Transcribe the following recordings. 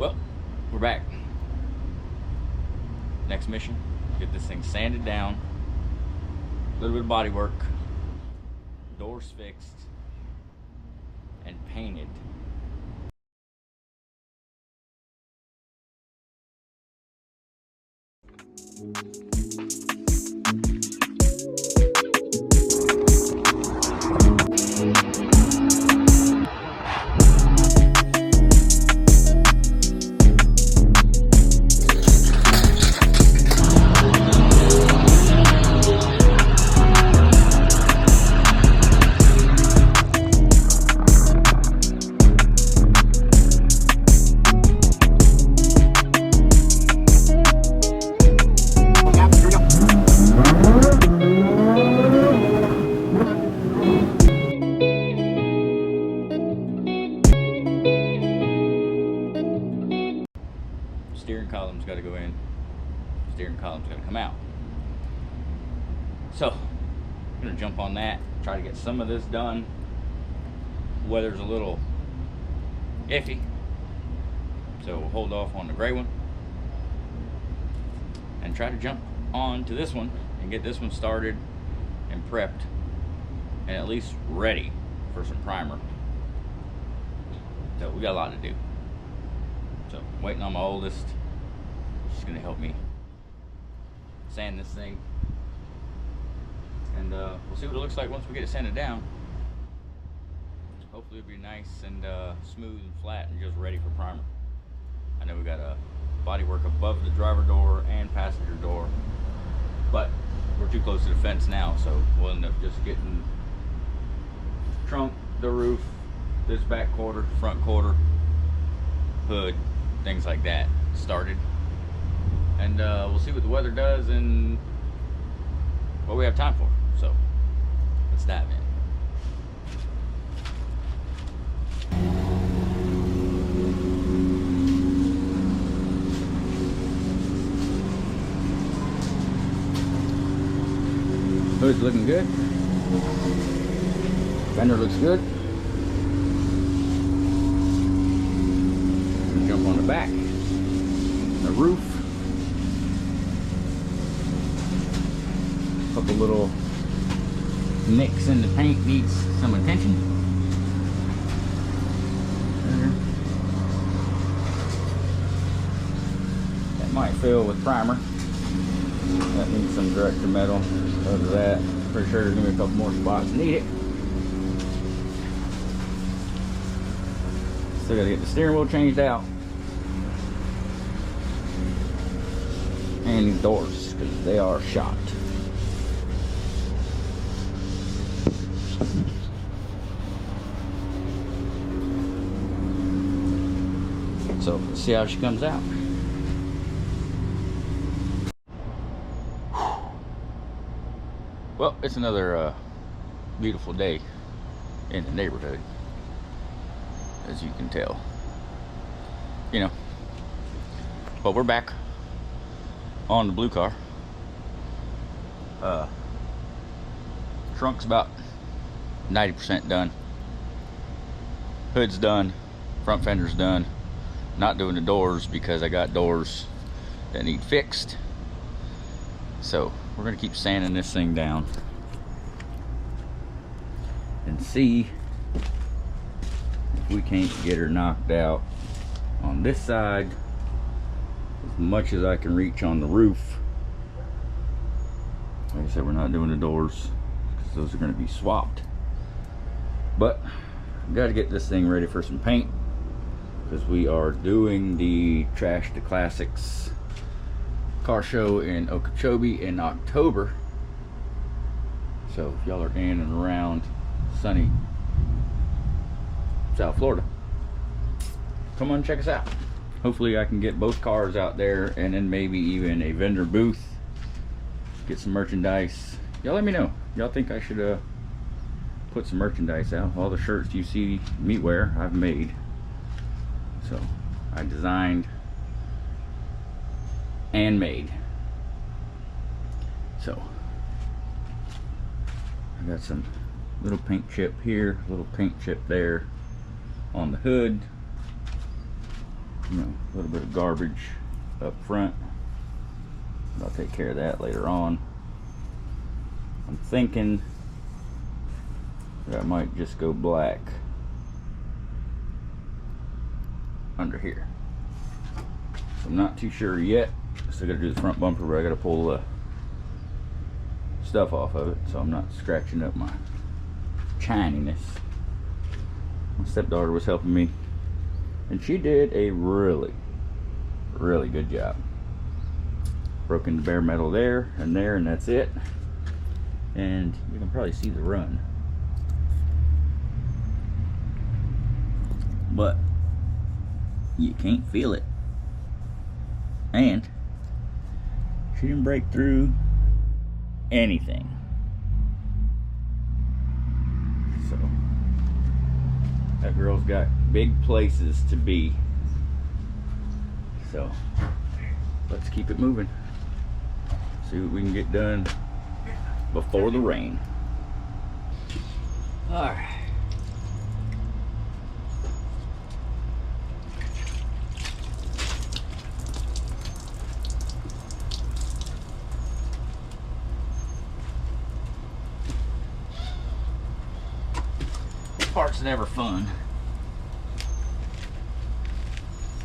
Well, we're back. Next mission, get this thing sanded down, a little bit of body work, doors fixed, and painted. Steering column's got to go in, steering column's got to come out. So I'm gonna jump on that, try to get some of this done. Weather's a little iffy, so we'll hold off on the gray one and try to jump on to this one and get this one started and prepped and at least ready for some primer. So we got a lot to do. So waiting on my oldest. She's gonna help me sand this thing, and we'll see what it looks like once we get it sanded down. Hopefully it'll be nice and smooth and flat and just ready for primer. I know we got a body work above the driver door and passenger door, but we're too close to the fence now, so we'll end up just getting the trunk, the roof, this back quarter, front quarter, hood, things like that started, and we'll see what the weather does and what we have time for. So let's dive in. Hood's looking good, fender looks good. Jump on the back, the roof, a couple little nicks in the paint needs some attention. That might fill with primer. That needs some director metal. Other than that, pretty sure there's gonna be a couple more spots that need it. Still gotta get the steering wheel changed out. And these doors, because they are shot. So let's see how she comes out. Well, it's another beautiful day in the neighborhood, as you can tell. You know, but we're back on the blue car. Trunk's about 90% done. Hood's done. Front fender's done. Not doing the doors because I got doors that need fixed. So we're gonna keep sanding this thing down and see if we can't get her knocked out on this side as much as I can reach on the roof. Like I said, we're not doing the doors because those are going to be swapped, but got to get this thing ready for some paint because we are doing the Trash to Classics car show in Okeechobee in October. So if y'all are in and around sunny South Florida, come on, check us out. Hopefully I can get both cars out there and then maybe even a vendor booth, get some merchandise. Y'all let me know. Y'all think I should put some merchandise out? All the shirts you see me wear, I've made. So I designed and made. So I got some little paint chip here, little paint chip there on the hood. you know, a little bit of garbage up front. But I'll take care of that later on. I'm thinking that I might just go black under here. I'm not too sure yet. Still gotta do the front bumper, but I gotta pull the stuff off of it so I'm not scratching up my shininess. My stepdaughter was helping me, and she did a really good job. Broke into bare metal there, and that's it. And you can probably see the run, but you can't feel it. And she didn't break through anything. So that girl's got big places to be. So let's keep it moving. See what we can get done before the rain. All right. Part's never fun,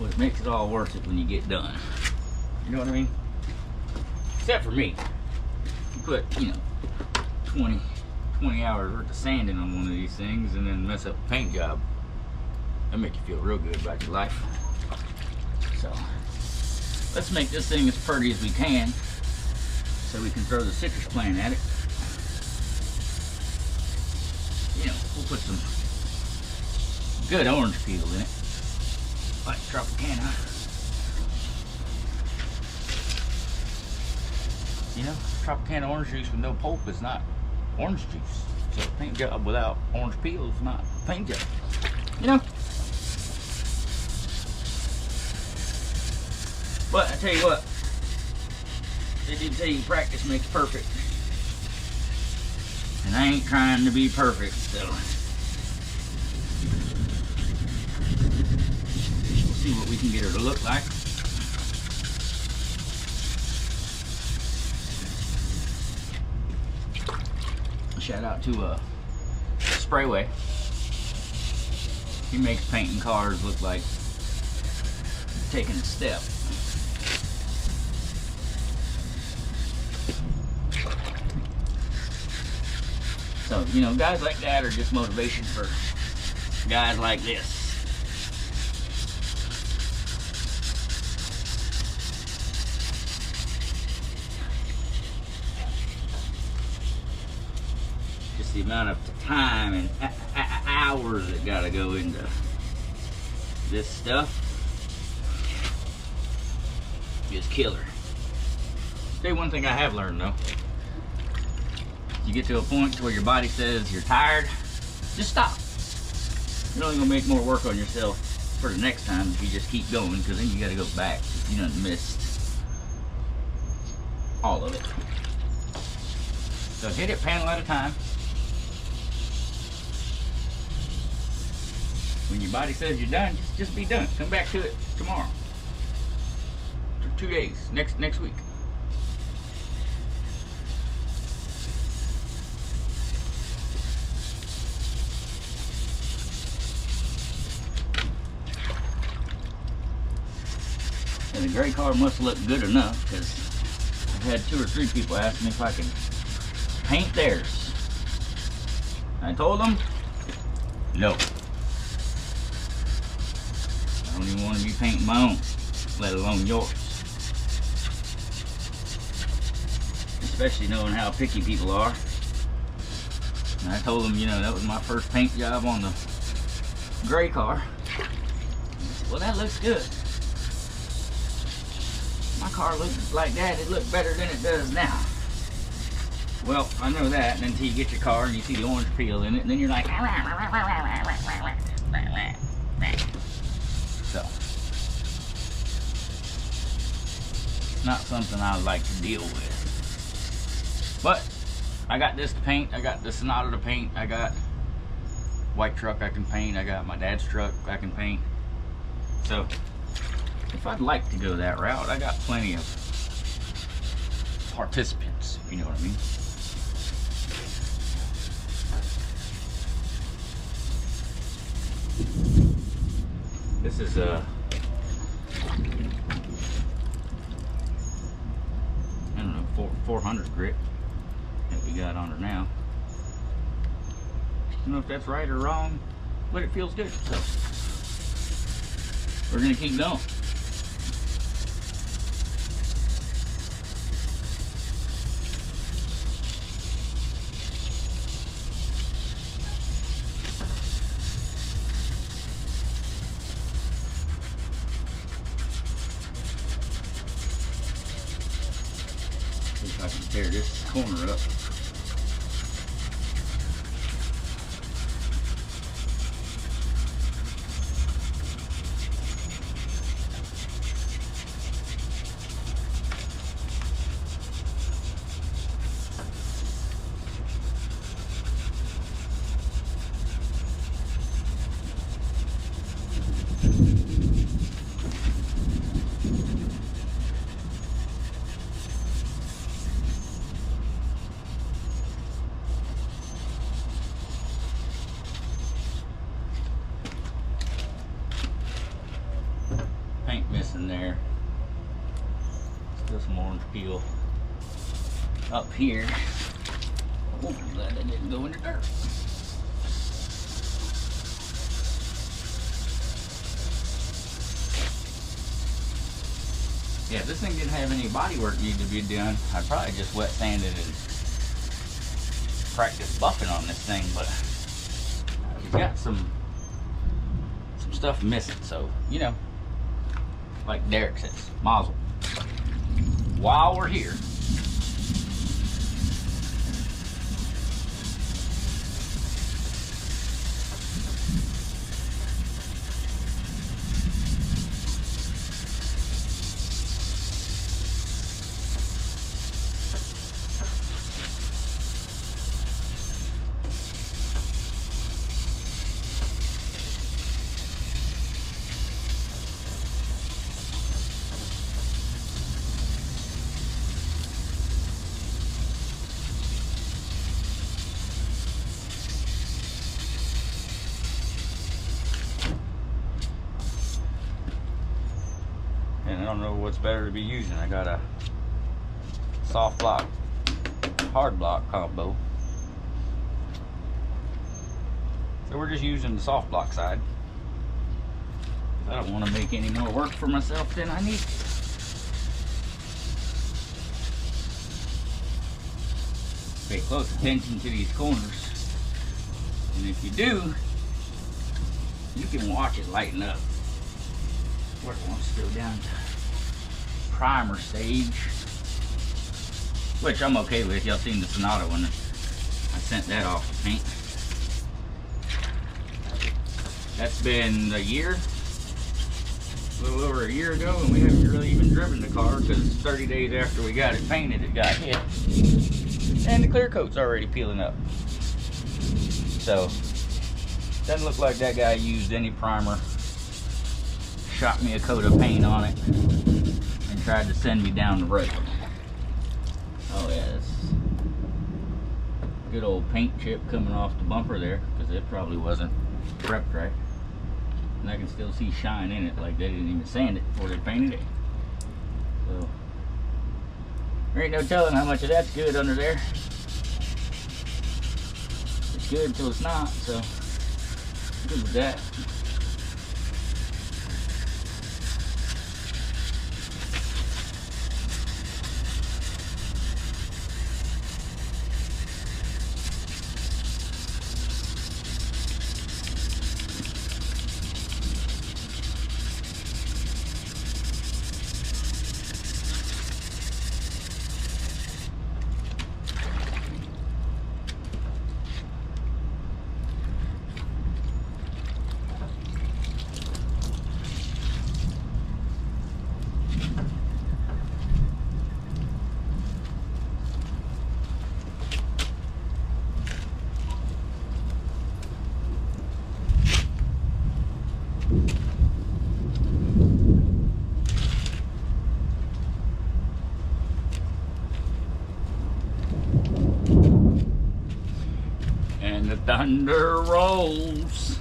but it makes it all worth it when you get done. You know what I mean? Except for me. You put, you know, 20 hours worth of sanding on one of these things and then mess up a paint job. That'll make you feel real good about your life. So let's make this thing as pretty as we can so we can throw the citrus plant at it. You know, we'll put some good orange peel in it, like Tropicana. You know, Tropicana orange juice with no pulp is not orange juice. So a paint job without orange peel is not a paint job. You know? But I tell you what, they did tell you practice makes perfect. And I ain't trying to be perfect, so we'll see what we can get her to look like. Shout out to Sprayway. He makes painting cars look like taking a step. So, you know, guys like that are just motivation for guys like this. Just the amount of time and hours that gotta go into this stuff is killer. Say one thing I have learned though. You get to a point where your body says you're tired, just stop. You're only gonna make more work on yourself for the next time if you just keep going, because then you gotta go back if you done missed all of it. So hit it panel at a time. When your body says you're done, just be done. Come back to it tomorrow. 2 days, next week. And the gray car must look good enough, because I've had 2 or 3 people ask me if I can paint theirs. I told them, no. I don't even want to be painting my own, let alone yours. Especially knowing how picky people are. And I told them, you know, that was my first paint job on the gray car. And they said, well, that looks good. My car looks like that, it looked better than it does now. Well, I know that, and until you get your car and you see the orange peel in it, and then you're like, so, not something I like to deal with. But I got this to paint, I got the Sonata to paint, I got white truck I can paint, I got my dad's truck I can paint. So if I'd like to go that route, I got plenty of participants, if you know what I mean. This is I don't know, 400 grit that we got on her now. I don't know if that's right or wrong, but it feels good, so we're gonna keep going. See if I can tear this corner up. Paint missing there. Still some orange peel up here. Oh, I'm glad that didn't go in the dirt. Yeah, if this thing didn't have any body work need to be done, I'd probably just wet sand it and practice buffing on this thing, but it's got some stuff missing, so you know, like Derek says, mazel. While we're here, and I don't know what's better to be using. I got a soft block, hard block combo. So we're just using the soft block side. I don't want to make any more work for myself than I need to. Pay close attention to these corners. And if you do, you can watch it lighten up. Where it wants to go down to primer stage, which I'm okay with. Y'all seen the Sonata when I sent that off to paint. That's been a year, a little over a year ago, and we haven't really even driven the car because 30 days after we got it painted, it got hit, and the clear coat's already peeling up. So doesn't look like that guy used any primer. Shot me a coat of paint on it and tried to send me down the road. Oh yeah, that's good old paint chip coming off the bumper there, because it probably wasn't prepped right. And I can still see shine in it, like they didn't even sand it before they painted it. So there ain't no telling how much of that's good under there. It's good until it's not, so good with that. Thunder rolls.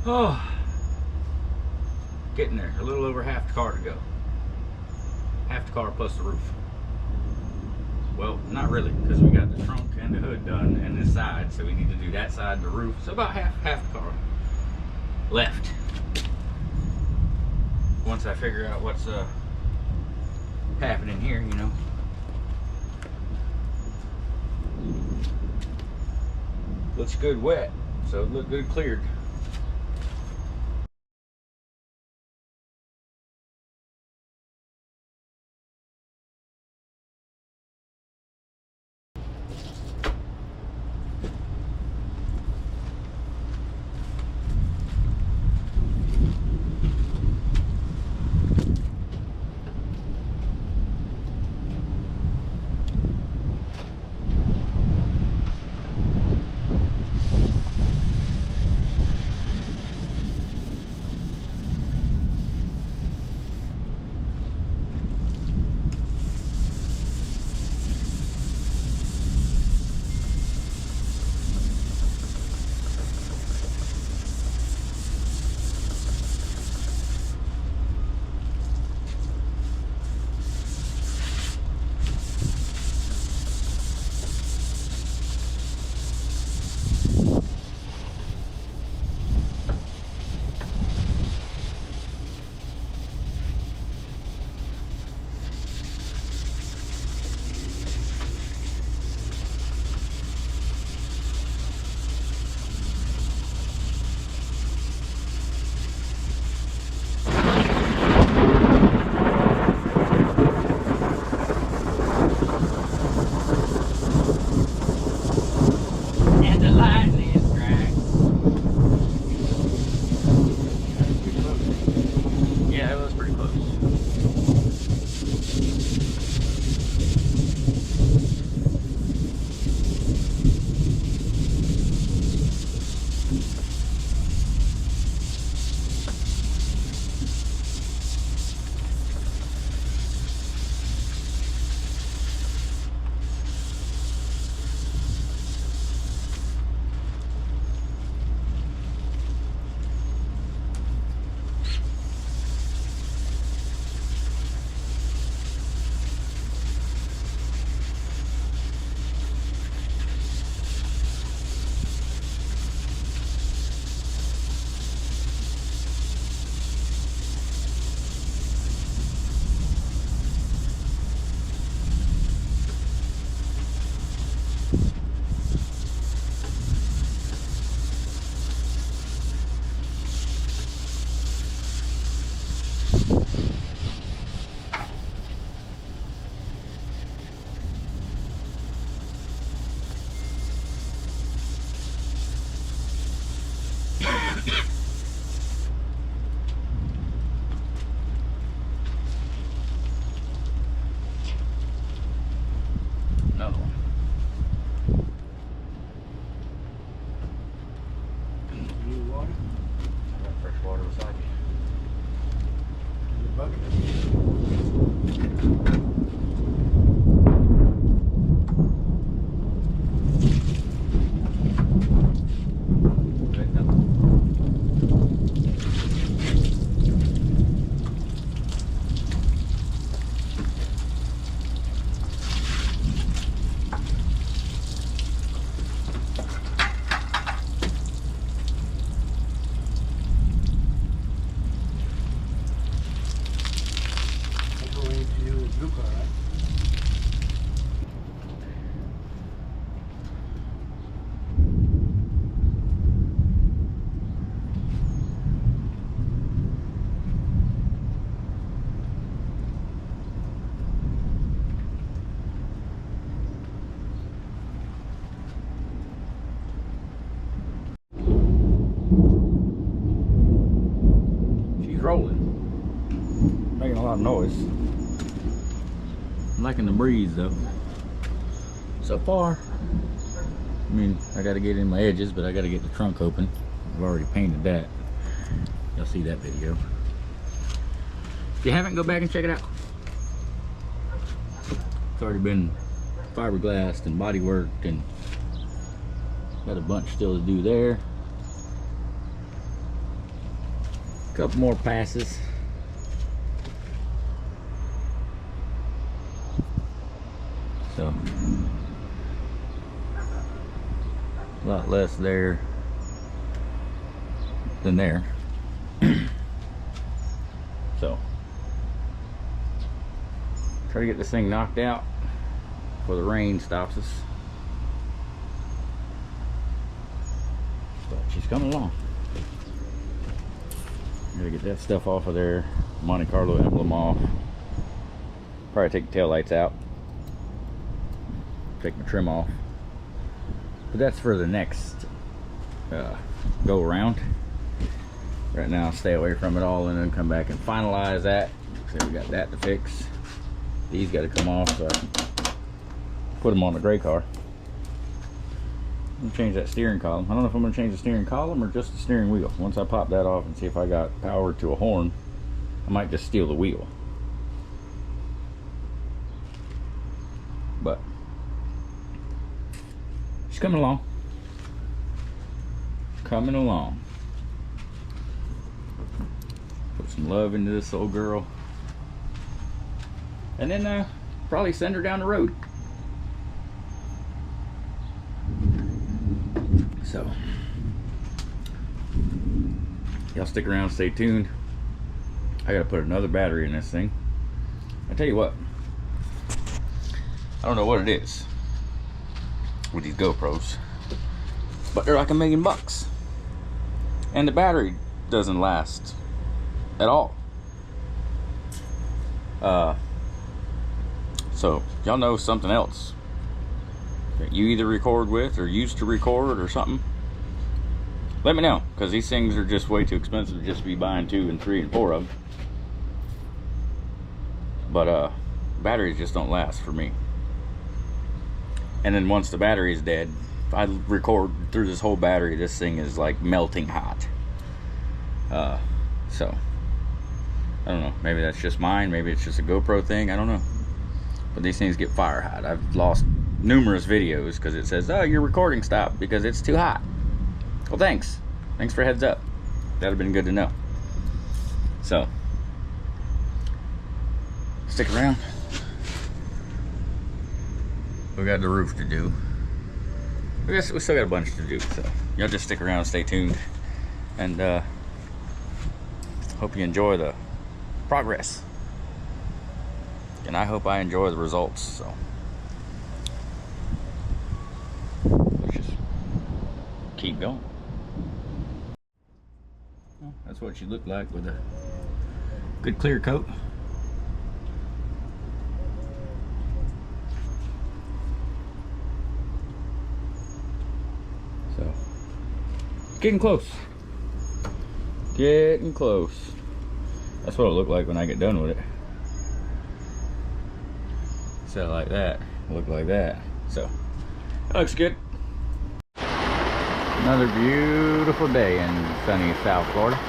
Oh, getting there. A little over half the car to go. Half the car plus the roof. Well, not really, because we got the trunk and the hood done and this side, so we need to do that side and the roof. So about half the car left. Once I figure out what's happening here, you know. Looks good wet, so it looked good cleared. blue car. of noise. I'm liking the breeze though. So far. I mean, I gotta get in my edges, but I gotta get the trunk open. I've already painted that. You'll see that video. If you haven't, go back and check it out. It's already been fiberglassed and body worked, and got a bunch still to do there. A couple more passes. So a lot less there than there. So try to get this thing knocked out before the rain stops us. But she's coming along. Gotta get that stuff off of there. Monte Carlo emblem off. Probably take the tail lights out. Take my trim off. But that's for the next go around. Right now, I'll stay away from it all and then come back and finalize that. So we got that to fix. These got to come off so I can put them on the gray car. I'm gonna change that steering column. I don't know if I'm gonna change the steering column or just the steering wheel. Once I pop that off and see if I got power to a horn, I might just steal the wheel. But she's coming along. Coming along. Put some love into this old girl. And then probably send her down the road. So y'all stick around, stay tuned. I gotta put another battery in this thing. I tell you what, I don't know what it is with these GoPros, but they're like $1 million, and the battery doesn't last at all. So y'all know something else that you either record with or used to record or something, let me know, because these things are just way too expensive to just be buying 2 and 3 and 4 of them. But batteries just don't last for me. And then once the battery is dead, if I record through this whole battery, this thing is like melting hot. So I don't know, maybe that's just mine, maybe it's just a GoPro thing, I don't know. But these things get fire hot. I've lost numerous videos because it says, oh, your recording stopped because it's too hot. Well, thanks for a heads up. That'd have been good to know. So stick around, we got the roof to do. We still got a bunch to do, so y'all just stick around, stay tuned, and hope you enjoy the progress, and I hope I enjoy the results. So let's just keep going. Well, that's what she looked like with a good clear coat. So getting close, getting close. That's what it'll look like when I get done with it. Set it like that, look like that. So that looks good. Another beautiful day in sunny South Florida.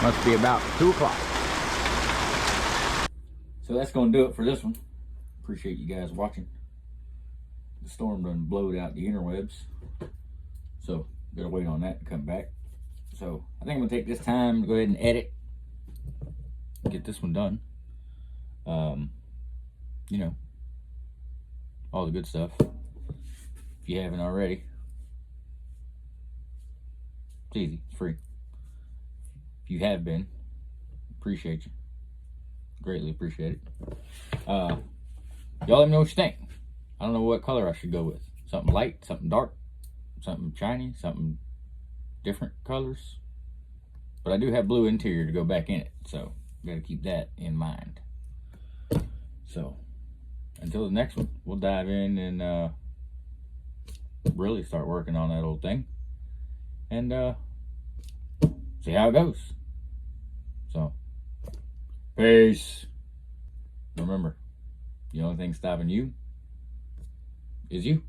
Must be about 2 o'clock. So that's gonna do it for this one. Appreciate you guys watching. The storm done blowed out the interwebs, so gotta wait on that to come back. So I think I'm gonna take this time to go ahead and edit, get this one done. You know, all the good stuff. If you haven't already, it's easy, it's free. If you have been, appreciate you, greatly appreciate it. Y'all let me know what you think. I don't know what color I should go with. Something light, something dark, something shiny, something different colors. But I do have blue interior to go back in it, so gotta keep that in mind. So until the next one, we'll dive in and really start working on that old thing and see how it goes. So Peace. Remember, the only thing stopping you is you.